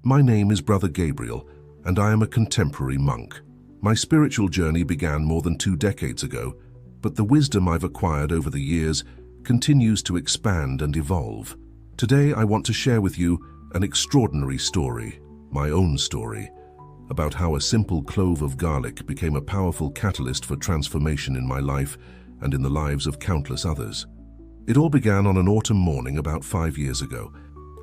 My name is Brother Gabriel, and I am a contemporary monk. My spiritual journey began more than 2 decades ago, but the wisdom I've acquired over the years continues to expand and evolve. Today I want to share with you an extraordinary story, my own story, about how a simple clove of garlic became a powerful catalyst for transformation in my life and in the lives of countless others. It all began on an autumn morning about 5 years ago.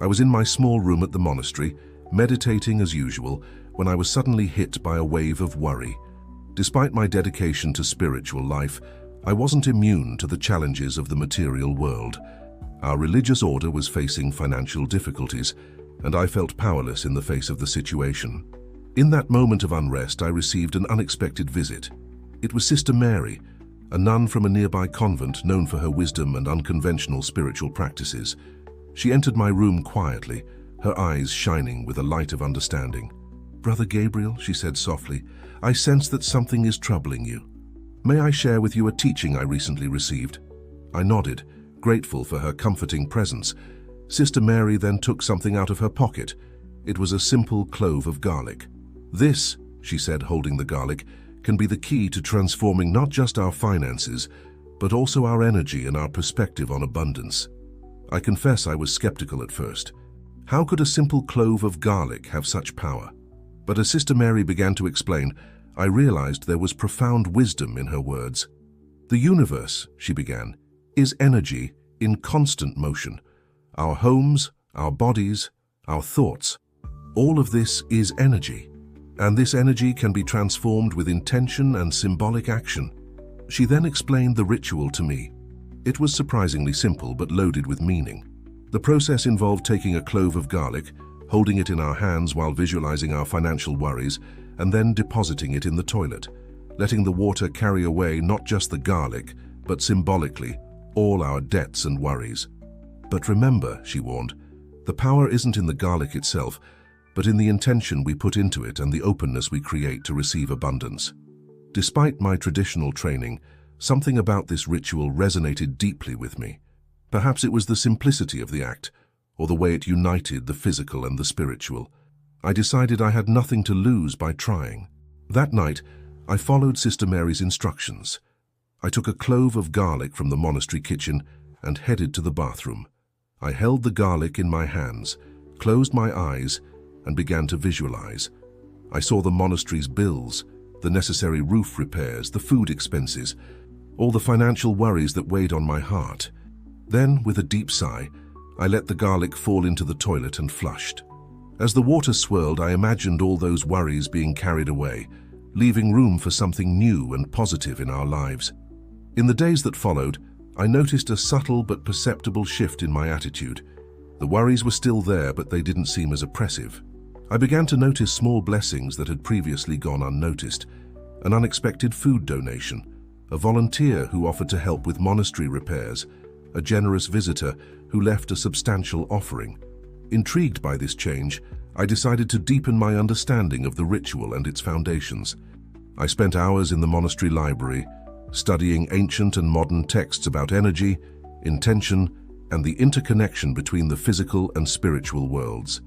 I was in my small room at the monastery, meditating as usual, when I was suddenly hit by a wave of worry. Despite my dedication to spiritual life, I wasn't immune to the challenges of the material world. Our religious order was facing financial difficulties, and I felt powerless in the face of the situation. In that moment of unrest, I received an unexpected visit. It was Sister Mary, a nun from a nearby convent known for her wisdom and unconventional spiritual practices. She entered my room quietly, her eyes shining with a light of understanding. "Brother Gabriel," she said softly, "I sense that something is troubling you. May I share with you a teaching I recently received?" I nodded, grateful for her comforting presence. Sister Mary then took something out of her pocket. It was a simple clove of garlic. "This," she said, holding the garlic, "can be the key to transforming not just our finances, but also our energy and our perspective on abundance." I confess I was skeptical at first. How could a simple clove of garlic have such power? But as Sister Mary began to explain, I realized there was profound wisdom in her words. "The universe," she began, "is energy in constant motion. Our homes, our bodies, our thoughts, all of this is energy. And this energy can be transformed with intention and symbolic action." She then explained the ritual to me. It was surprisingly simple but loaded with meaning. The process involved taking a clove of garlic, holding it in our hands while visualizing our financial worries, and then depositing it in the toilet, letting the water carry away not just the garlic, but symbolically all our debts and worries. "But remember," she warned, "the power isn't in the garlic itself, but in the intention we put into it and the openness we create to receive abundance." Despite my traditional training, something about this ritual resonated deeply with me. Perhaps it was the simplicity of the act, or the way it united the physical and the spiritual. I decided I had nothing to lose by trying. That night, I followed Sister Mary's instructions. I took a clove of garlic from the monastery kitchen and headed to the bathroom. I held the garlic in my hands, closed my eyes, and began to visualize. I saw the monastery's bills, the necessary roof repairs, the food expenses, all the financial worries that weighed on my heart. Then, with a deep sigh, I let the garlic fall into the toilet and flushed. As the water swirled, I imagined all those worries being carried away, leaving room for something new and positive in our lives. In the days that followed, I noticed a subtle but perceptible shift in my attitude. The worries were still there, but they didn't seem as oppressive. I began to notice small blessings that had previously gone unnoticed: an unexpected food donation, a volunteer who offered to help with monastery repairs, a generous visitor who left a substantial offering. Intrigued by this change, I decided to deepen my understanding of the ritual and its foundations. I spent hours in the monastery library, studying ancient and modern texts about energy, intention, and the interconnection between the physical and spiritual worlds.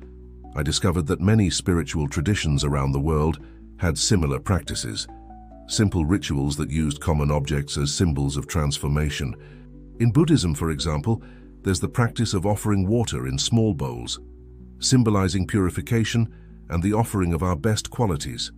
I discovered that many spiritual traditions around the world had similar practices, simple rituals that used common objects as symbols of transformation. In Buddhism, for example, there's the practice of offering water in small bowls, symbolizing purification and the offering of our best qualities.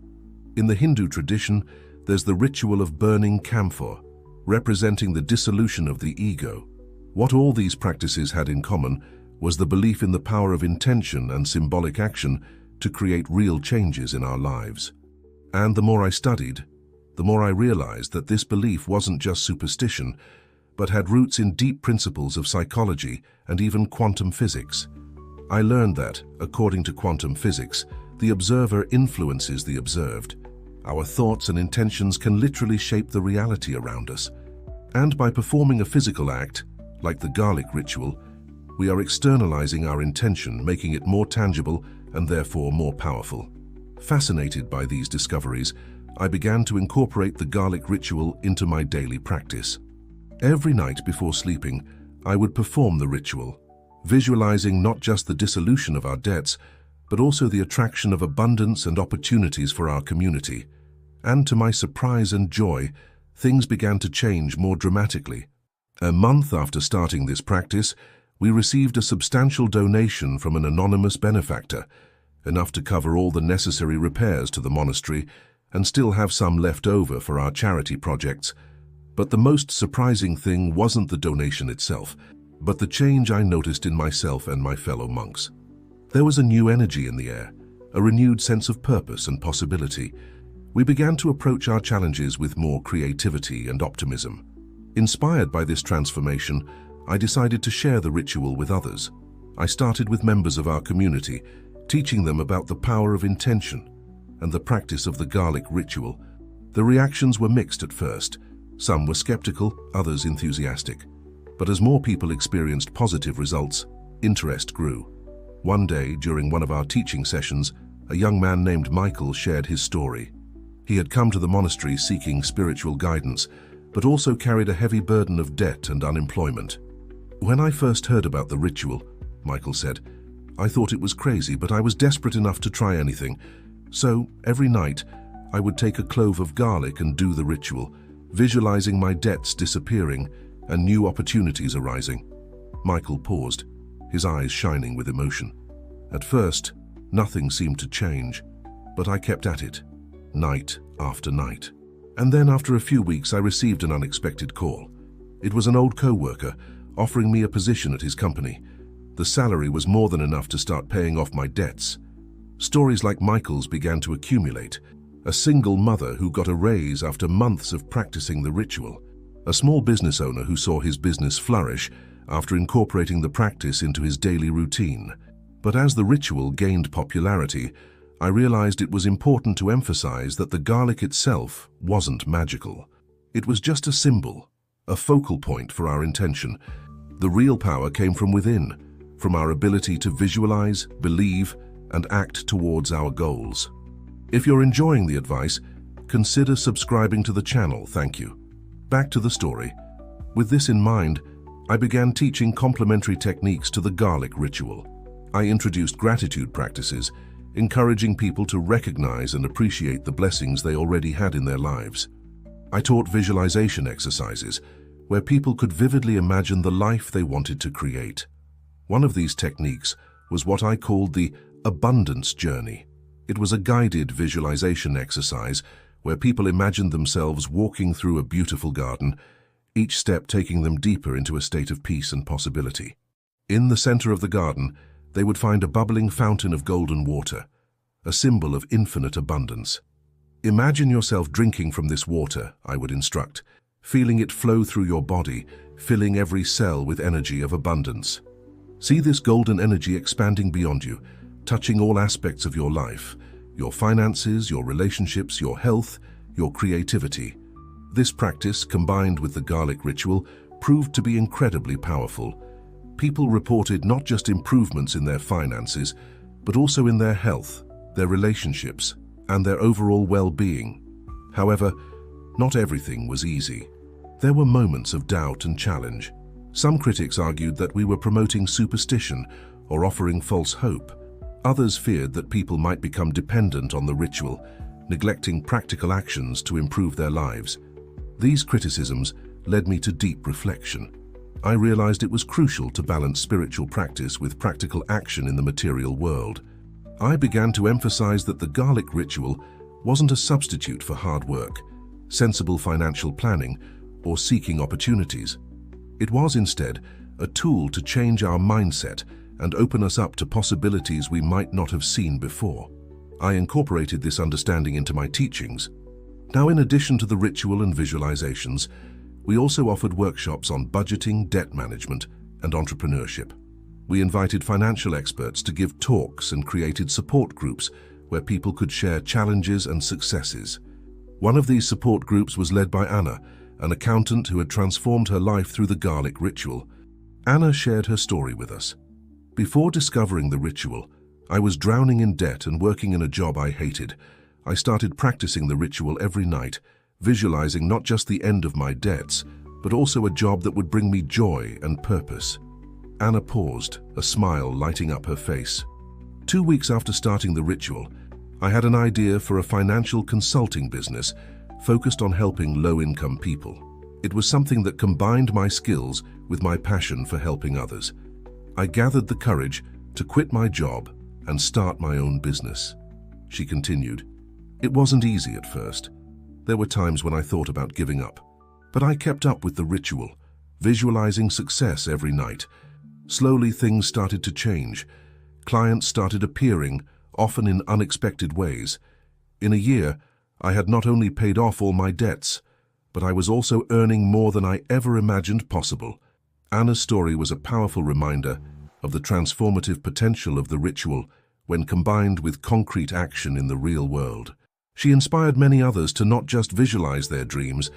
In the Hindu tradition, there's the ritual of burning camphor, representing the dissolution of the ego. What all these practices had in common was the belief in the power of intention and symbolic action to create real changes in our lives. And the more I studied, the more I realized that this belief wasn't just superstition, but had roots in deep principles of psychology and even quantum physics. I learned that, according to quantum physics, the observer influences the observed. Our thoughts and intentions can literally shape the reality around us. And by performing a physical act, like the garlic ritual, we are externalizing our intention, making it more tangible and therefore more powerful. Fascinated by these discoveries, I began to incorporate the garlic ritual into my daily practice. Every night before sleeping, I would perform the ritual, visualizing not just the dissolution of our debts, but also the attraction of abundance and opportunities for our community. And to my surprise and joy, things began to change more dramatically. A month after starting this practice, we received a substantial donation from an anonymous benefactor, enough to cover all the necessary repairs to the monastery and still have some left over for our charity projects. But the most surprising thing wasn't the donation itself, but the change I noticed in myself and my fellow monks. There was a new energy in the air, a renewed sense of purpose and possibility. We began to approach our challenges with more creativity and optimism. Inspired by this transformation, I decided to share the ritual with others. I started with members of our community, teaching them about the power of intention and the practice of the garlic ritual. The reactions were mixed at first. Some were skeptical, others enthusiastic. But as more people experienced positive results, interest grew. One day, during one of our teaching sessions, a young man named Michael shared his story. He had come to the monastery seeking spiritual guidance, but also carried a heavy burden of debt and unemployment. "When I first heard about the ritual," Michael said, "I thought it was crazy, but I was desperate enough to try anything. So, every night, I would take a clove of garlic and do the ritual, visualizing my debts disappearing and new opportunities arising." Michael paused, his eyes shining with emotion. At first, nothing seemed to change, but I kept at it, night after night. And then after a few weeks, I received an unexpected call. It was an old co-worker offering me a position at his company. The salary was more than enough to start paying off my debts. Stories like Michael's began to accumulate. A single mother who got a raise after months of practicing the ritual. A small business owner who saw his business flourish after incorporating the practice into his daily routine. But as the ritual gained popularity, I realized it was important to emphasize that the garlic itself wasn't magical. It was just a symbol, a focal point for our intention. The real power came from within, from our ability to visualize, believe, and act towards our goals. If you're enjoying the advice, consider subscribing to the channel, thank you. Back to the story. With this in mind, I began teaching complementary techniques to the garlic ritual. I introduced gratitude practices, encouraging people to recognize and appreciate the blessings they already had in their lives. I taught visualization exercises, where people could vividly imagine the life they wanted to create. One of these techniques was what I called the abundance journey. It was a guided visualization exercise where people imagined themselves walking through a beautiful garden, each step taking them deeper into a state of peace and possibility. In the center of the garden, they would find a bubbling fountain of golden water, a symbol of infinite abundance. Imagine yourself drinking from this water, I would instruct, feeling it flow through your body, filling every cell with energy of abundance. See this golden energy expanding beyond you, touching all aspects of your life, your finances, your relationships, your health, your creativity. This practice, combined with the garlic ritual, proved to be incredibly powerful. People reported not just improvements in their finances, but also in their health, their relationships, and their overall well-being. However, not everything was easy. There were moments of doubt and challenge. Some critics argued that we were promoting superstition or offering false hope. Others feared that people might become dependent on the ritual, neglecting practical actions to improve their lives. These criticisms led me to deep reflection. I realized it was crucial to balance spiritual practice with practical action in the material world. I began to emphasize that the garlic ritual wasn't a substitute for hard work, sensible financial planning, or seeking opportunities. It was instead a tool to change our mindset and open us up to possibilities we might not have seen before. I incorporated this understanding into my teachings. Now, in addition to the ritual and visualizations, we also offered workshops on budgeting, debt management, and entrepreneurship. We invited financial experts to give talks and created support groups where people could share challenges and successes. One of these support groups was led by Anna, an accountant who had transformed her life through the garlic ritual. Anna shared her story with us. Before discovering the ritual, I was drowning in debt and working in a job I hated. I started practicing the ritual every night, visualizing not just the end of my debts, but also a job that would bring me joy and purpose. Anna paused, a smile lighting up her face. 2 weeks after starting the ritual, I had an idea for a financial consulting business focused on helping low-income people. It was something that combined my skills with my passion for helping others. I gathered the courage to quit my job and start my own business. She continued, "It wasn't easy at first. There were times when I thought about giving up. But I kept up with the ritual, visualizing success every night. Slowly things started to change. Clients started appearing, often in unexpected ways. In a year, I had not only paid off all my debts, but I was also earning more than I ever imagined possible." Anna's story was a powerful reminder of the transformative potential of the ritual when combined with concrete action in the real world. She inspired many others to not just visualize their dreams,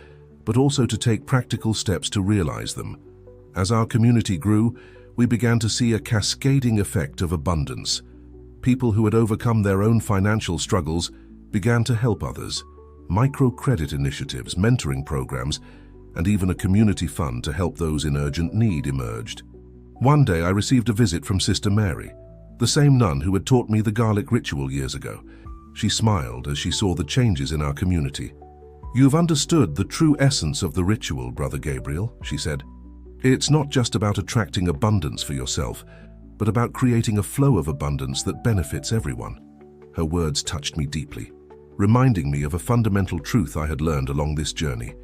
but also to take practical steps to realize them. As our community grew, we began to see a cascading effect of abundance. People who had overcome their own financial struggles began to help others. Microcredit initiatives, mentoring programs, and even a community fund to help those in urgent need emerged. One day I received a visit from Sister Mary, the same nun who had taught me the garlic ritual years ago. She smiled as she saw the changes in our community. "You've understood the true essence of the ritual, Brother Gabriel," she said. "It's not just about attracting abundance for yourself, but about creating a flow of abundance that benefits everyone." Her words touched me deeply, reminding me of a fundamental truth I had learned along this journey.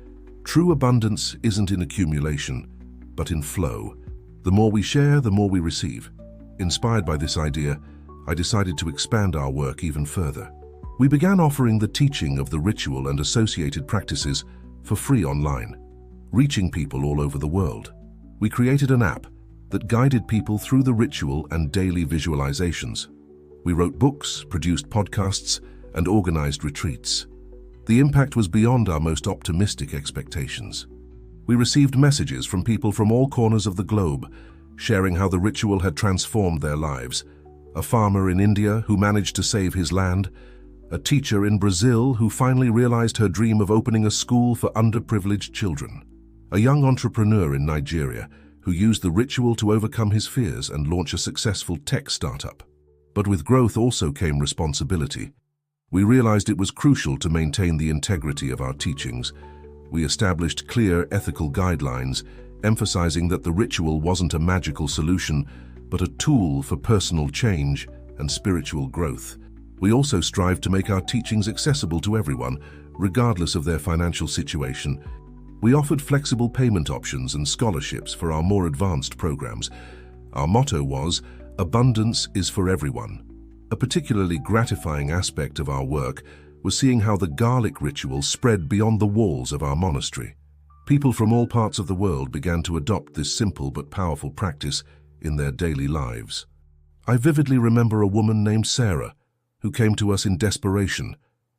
True abundance isn't in accumulation, but in flow. The more we share, the more we receive. Inspired by this idea, I decided to expand our work even further. We began offering the teaching of the ritual and associated practices for free online, reaching people all over the world. We created an app that guided people through the ritual and daily visualizations. We wrote books, produced podcasts, and organized retreats. The impact was beyond our most optimistic expectations. We received messages from people from all corners of the globe, sharing how the ritual had transformed their lives. A farmer in India who managed to save his land, a teacher in Brazil who finally realized her dream of opening a school for underprivileged children, a young entrepreneur in Nigeria who used the ritual to overcome his fears and launch a successful tech startup. But with growth also came responsibility. We realized it was crucial to maintain the integrity of our teachings. We established clear ethical guidelines, emphasizing that the ritual wasn't a magical solution, but a tool for personal change and spiritual growth. We also strived to make our teachings accessible to everyone, regardless of their financial situation. We offered flexible payment options and scholarships for our more advanced programs. Our motto was, "Abundance is for everyone." A particularly gratifying aspect of our work was seeing how the garlic ritual spread beyond the walls of our monastery. People from all parts of the world began to adopt this simple but powerful practice in their daily lives. I vividly remember a woman named Sarah, who came to us in desperation.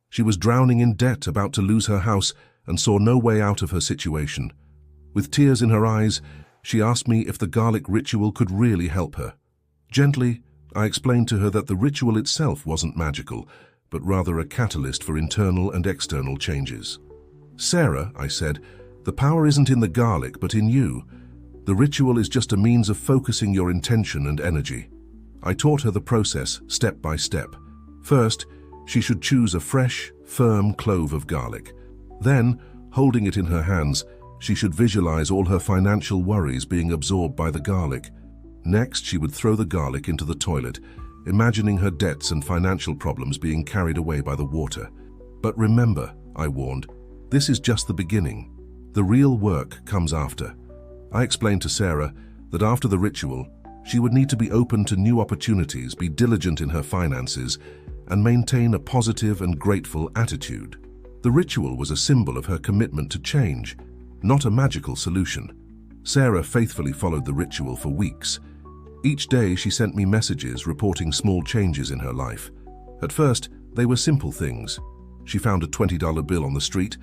She was drowning in debt, about to lose her house, and saw no way out of her situation. With tears in her eyes, she asked me if the garlic ritual could really help her. Gently, I explained to her that the ritual itself wasn't magical, but rather a catalyst for internal and external changes. "Sarah," I said, "the power isn't in the garlic, but in you. The ritual is just a means of focusing your intention and energy." I taught her the process, step by step. First, she should choose a fresh, firm clove of garlic. Then, holding it in her hands, she should visualize all her financial worries being absorbed by the garlic. Next, she would throw the garlic into the toilet, imagining her debts and financial problems being carried away by the water. "But remember," I warned, "this is just the beginning. The real work comes after." I explained to Sarah that after the ritual, she would need to be open to new opportunities, be diligent in her finances, and maintain a positive and grateful attitude. The ritual was a symbol of her commitment to change, not a magical solution. Sarah faithfully followed the ritual for weeks. Each day she sent me messages reporting small changes in her life. At first, they were simple things. She found a $20 bill on the street,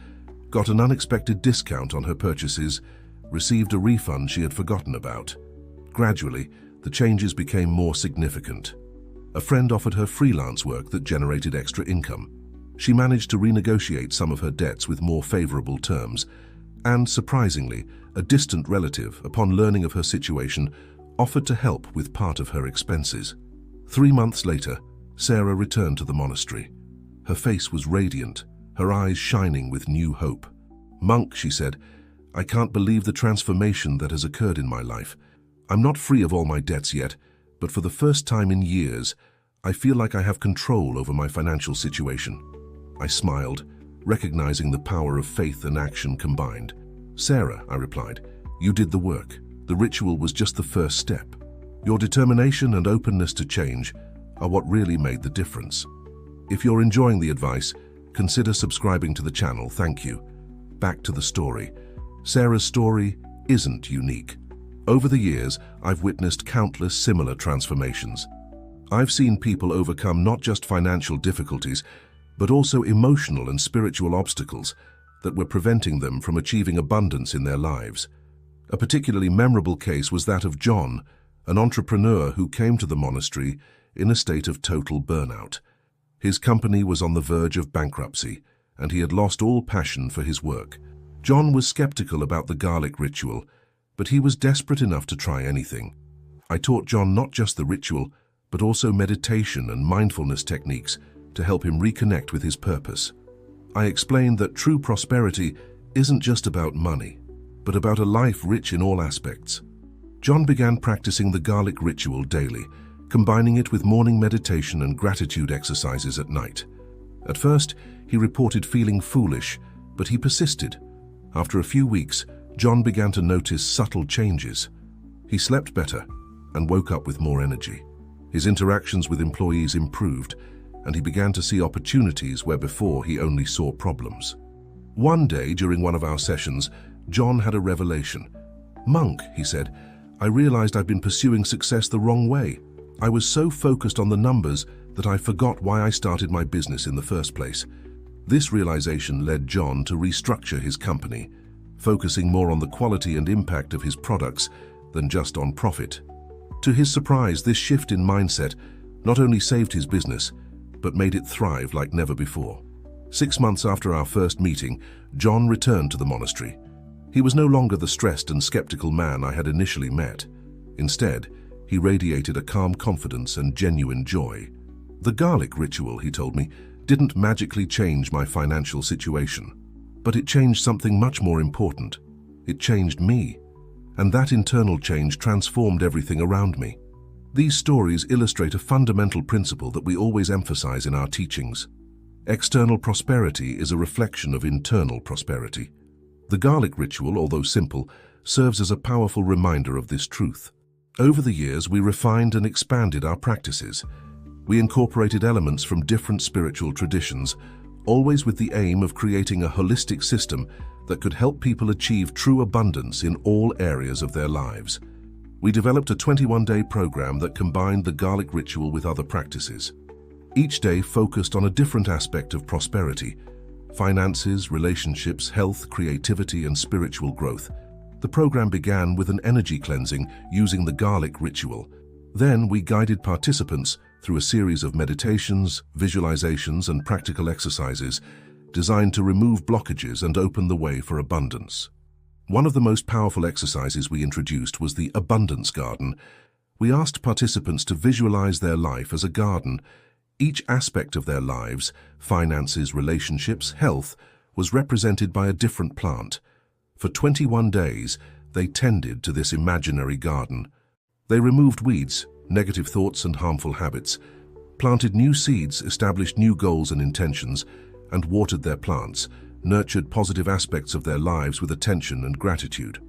got an unexpected discount on her purchases, received a refund she had forgotten about. Gradually, the changes became more significant. A friend offered her freelance work that generated extra income. She managed to renegotiate some of her debts with more favorable terms, and surprisingly, a distant relative, upon learning of her situation, offered to help with part of her expenses. 3 months later, Sarah returned to the monastery. Her face was radiant, her eyes shining with new hope. "Monk," she said, "I can't believe the transformation that has occurred in my life. I'm not free of all my debts yet, but for the first time in years, I feel like I have control over my financial situation." I smiled, recognizing the power of faith and action combined. "Sarah," I replied, "you did the work. The ritual was just the first step. Your determination and openness to change are what really made the difference. If you're enjoying the advice, consider subscribing to the channel. Thank you." Back to the story. Sarah's story isn't unique. Over the years, I've witnessed countless similar transformations. I've seen people overcome not just financial difficulties, but also emotional and spiritual obstacles that were preventing them from achieving abundance in their lives. A particularly memorable case was that of John, an entrepreneur who came to the monastery in a state of total burnout. His company was on the verge of bankruptcy, and he had lost all passion for his work. John was skeptical about the garlic ritual, but he was desperate enough to try anything. I taught John not just the ritual, but also meditation and mindfulness techniques to help him reconnect with his purpose. I explained that true prosperity isn't just about money, but about a life rich in all aspects. John began practicing the garlic ritual daily, combining it with morning meditation and gratitude exercises at night. At first, he reported feeling foolish, but he persisted. After a few weeks, John began to notice subtle changes. He slept better and woke up with more energy. His interactions with employees improved, and he began to see opportunities where before he only saw problems. One day during one of our sessions, John had a revelation. "Monk," he said, "I realized I've been pursuing success the wrong way. I was so focused on the numbers that I forgot why I started my business in the first place." This realization led John to restructure his company, focusing more on the quality and impact of his products than just on profit. To his surprise, this shift in mindset not only saved his business, but made it thrive like never before. 6 months after our first meeting, John returned to the monastery. He was no longer the stressed and skeptical man I had initially met. Instead, he radiated a calm confidence and genuine joy. "The garlic ritual," he told me, "didn't magically change my financial situation, but it changed something much more important. It changed me, and that internal change transformed everything around me." These stories illustrate a fundamental principle that we always emphasize in our teachings. External prosperity is a reflection of internal prosperity. The garlic ritual, although simple, serves as a powerful reminder of this truth. Over the years, we refined and expanded our practices. We incorporated elements from different spiritual traditions, always with the aim of creating a holistic system that could help people achieve true abundance in all areas of their lives. We developed a 21-day program that combined the garlic ritual with other practices. Each day focused on a different aspect of prosperity: finances, relationships, health, creativity, and spiritual growth. The program began with an energy cleansing using the garlic ritual. Then we guided participants through a series of meditations, visualizations, and practical exercises designed to remove blockages and open the way for abundance. One of the most powerful exercises we introduced was the Abundance Garden. We asked participants to visualize their life as a garden. Each aspect of their lives, finances, relationships, health, was represented by a different plant. For 21 days, they tended to this imaginary garden. They removed weeds, negative thoughts, and harmful habits, planted new seeds, established new goals and intentions, and watered their plants, nurtured positive aspects of their lives with attention and gratitude.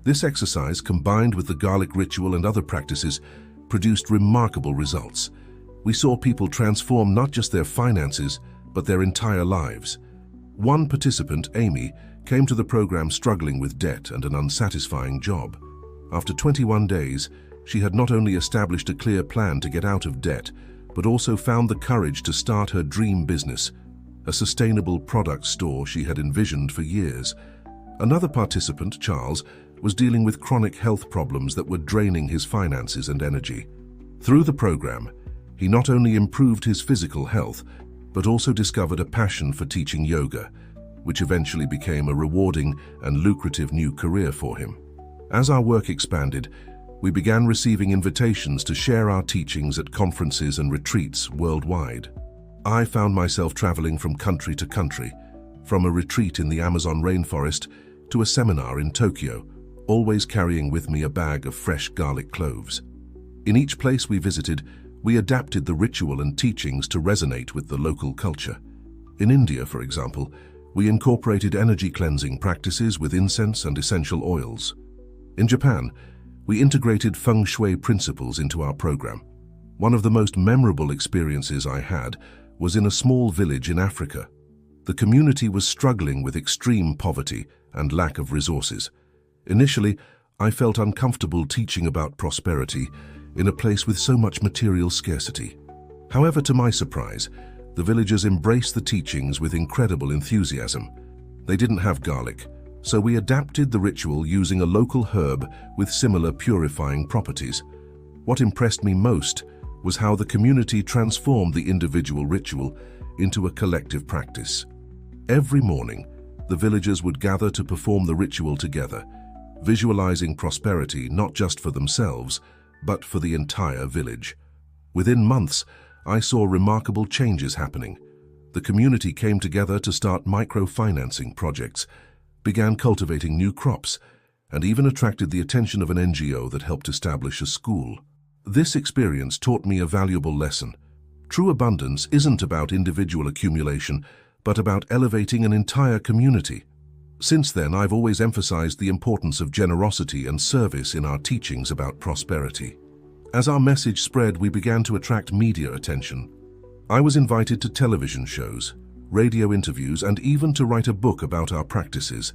This exercise, combined with the garlic ritual and other practices, produced remarkable results. We saw people transform not just their finances, but their entire lives. One participant, Amy, came to the program struggling with debt and an unsatisfying job. After 21 days, she had not only established a clear plan to get out of debt, but also found the courage to start her dream business, a sustainable product store she had envisioned for years. Another participant, Charles, was dealing with chronic health problems that were draining his finances and energy. Through the program, he not only improved his physical health, but also discovered a passion for teaching yoga, which eventually became a rewarding and lucrative new career for him. As our work expanded, We began receiving invitations to share our teachings at conferences and retreats worldwide. I found myself traveling from country to country, from a retreat in the Amazon rainforest to a seminar in Tokyo, always carrying with me a bag of fresh garlic cloves. In each place we visited, we adapted the ritual and teachings to resonate with the local culture. In India, for example, we incorporated energy cleansing practices with incense and essential oils. In Japan, we integrated feng shui principles into our program. One of the most memorable experiences I had was in a small village in Africa. The community was struggling with extreme poverty and lack of resources. Initially, I felt uncomfortable teaching about prosperity in a place with so much material scarcity. However, to my surprise, the villagers embraced the teachings with incredible enthusiasm. They didn't have garlic, so we adapted the ritual using a local herb with similar purifying properties. What impressed me most was how the community transformed the individual ritual into a collective practice. Every morning, the villagers would gather to perform the ritual together, visualizing prosperity not just for themselves, but for the entire village. Within months, I saw remarkable changes happening. The community came together to start microfinancing projects, began cultivating new crops, and even attracted the attention of an NGO that helped establish a school. This experience taught me a valuable lesson. True abundance isn't about individual accumulation, but about elevating an entire community. Since then, I've always emphasized the importance of generosity and service in our teachings about prosperity. As our message spread, we began to attract media attention. I was invited to television shows, radio interviews, and even to write a book about our practices.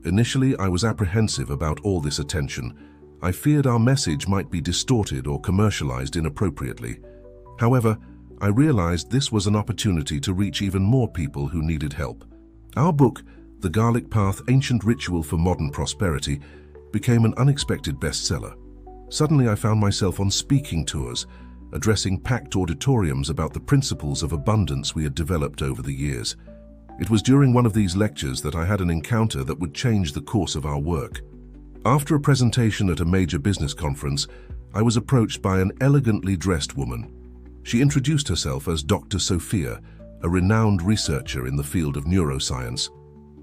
Initially, I was apprehensive about all this attention. I feared our message might be distorted or commercialized inappropriately. However, I realized this was an opportunity to reach even more people who needed help. Our book, The Garlic Path: Ancient Ritual for Modern Prosperity, became an unexpected bestseller. Suddenly I found myself on speaking tours, addressing packed auditoriums about the principles of abundance we had developed over the years. It was during one of these lectures that I had an encounter that would change the course of our work. After a presentation at a major business conference, I was approached by an elegantly dressed woman. She introduced herself as Dr. Sophia, a renowned researcher in the field of neuroscience.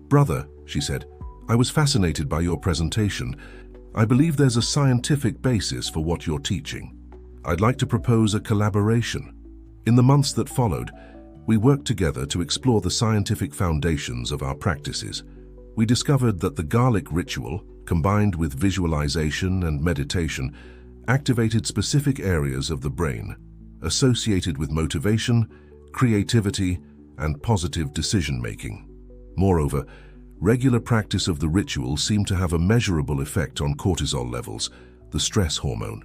"Brother," she said, "I was fascinated by your presentation. I believe there's a scientific basis for what you're teaching. I'd like to propose a collaboration." In the months that followed, we worked together to explore the scientific foundations of our practices. We discovered that the garlic ritual, combined with visualization and meditation, activated specific areas of the brain associated with motivation, creativity, and positive decision-making. Moreover, regular practice of the ritual seemed to have a measurable effect on cortisol levels, the stress hormone.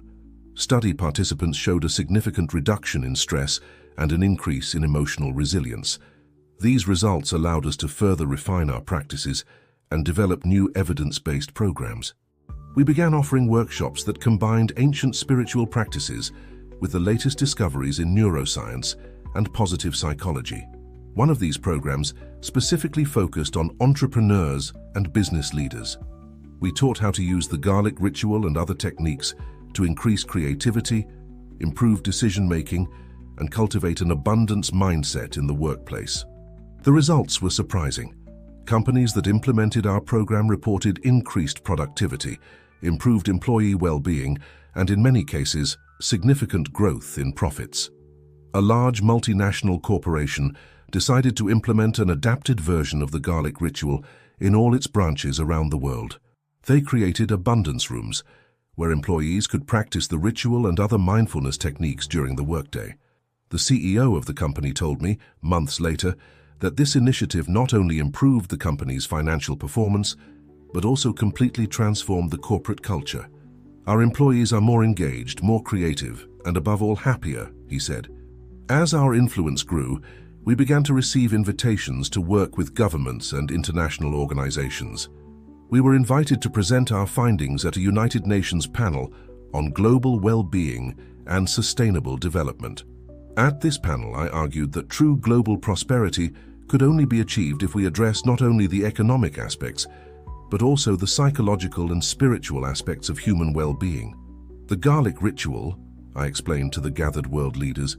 Study participants showed a significant reduction in stress and an increase in emotional resilience. These results allowed us to further refine our practices and develop new evidence-based programs. We began offering workshops that combined ancient spiritual practices with the latest discoveries in neuroscience and positive psychology. One of these programs specifically focused on entrepreneurs and business leaders. We taught how to use the garlic ritual and other techniques to increase creativity, improve decision-making, and cultivate an abundance mindset in the workplace. The results were surprising. Companies that implemented our program reported increased productivity, improved employee well-being, and in many cases, significant growth in profits. A large multinational corporation decided to implement an adapted version of the garlic ritual in all its branches around the world. They created abundance rooms, where employees could practice the ritual and other mindfulness techniques during the workday. The CEO of the company told me, months later, that this initiative not only improved the company's financial performance, but also completely transformed the corporate culture. "Our employees are more engaged, more creative, and above all happier," he said. As our influence grew, we began to receive invitations to work with governments and international organizations. We were invited to present our findings at a United Nations panel on global well-being and sustainable development. At this panel, I argued that true global prosperity could only be achieved if we address not only the economic aspects, but also the psychological and spiritual aspects of human well-being. The garlic ritual, I explained to the gathered world leaders,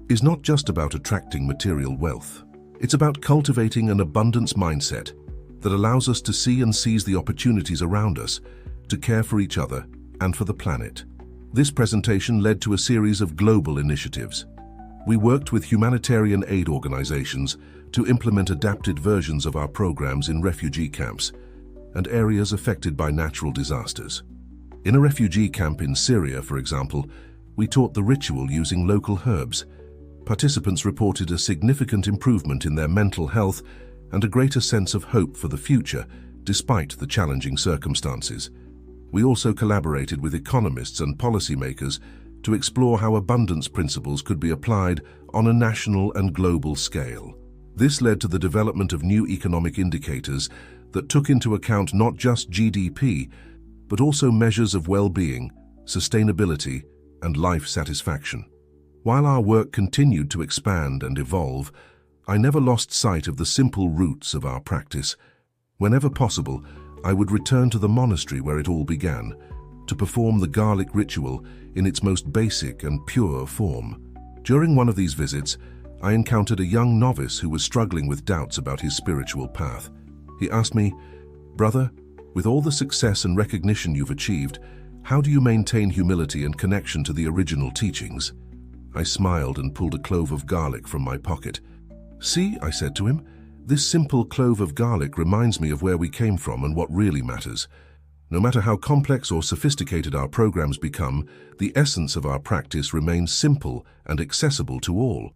is not just about attracting material wealth. It's about cultivating an abundance mindset that allows us to see and seize the opportunities around us, to care for each other and for the planet. This presentation led to a series of global initiatives. We worked with humanitarian aid organizations to implement adapted versions of our programs in refugee camps and areas affected by natural disasters. In a refugee camp in Syria, for example, we taught the ritual using local herbs. Participants reported a significant improvement in their mental health and a greater sense of hope for the future, despite the challenging circumstances. We also collaborated with economists and policymakers to explore how abundance principles could be applied on a national and global scale. This led to the development of new economic indicators that took into account not just GDP, but also measures of well-being, sustainability, and life satisfaction. While our work continued to expand and evolve, I never lost sight of the simple roots of our practice. Whenever possible, I would return to the monastery where it all began, to perform the garlic ritual in its most basic and pure form. During one of these visits, I encountered a young novice who was struggling with doubts about his spiritual path. He asked me, "Brother, with all the success and recognition you've achieved, how do you maintain humility and connection to the original teachings?" I smiled and pulled a clove of garlic from my pocket. "See," I said to him, "this simple clove of garlic reminds me of where we came from and what really matters. No matter how complex or sophisticated our programs become, the essence of our practice remains simple and accessible to all."